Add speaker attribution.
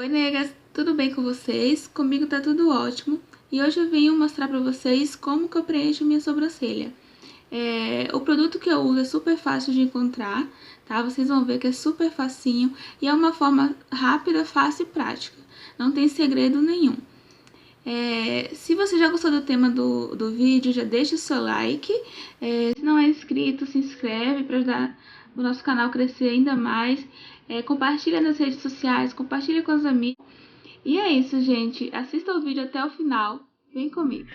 Speaker 1: Oi, negas, tudo bem com vocês? Comigo tá tudo ótimo. E hoje eu venho mostrar pra vocês como que eu preencho minha sobrancelha. O produto que eu uso é super fácil de encontrar, tá? Vocês vão ver que é super facinho e é uma forma rápida, fácil e prática. Não tem segredo nenhum. Se você já gostou do tema do vídeo, já deixa o seu like. Se não é inscrito, se inscreve para ajudar o nosso canal a crescer ainda mais. Compartilha nas redes sociais, compartilha com os amigos. E é isso, gente. Assista o vídeo até o final. Vem comigo.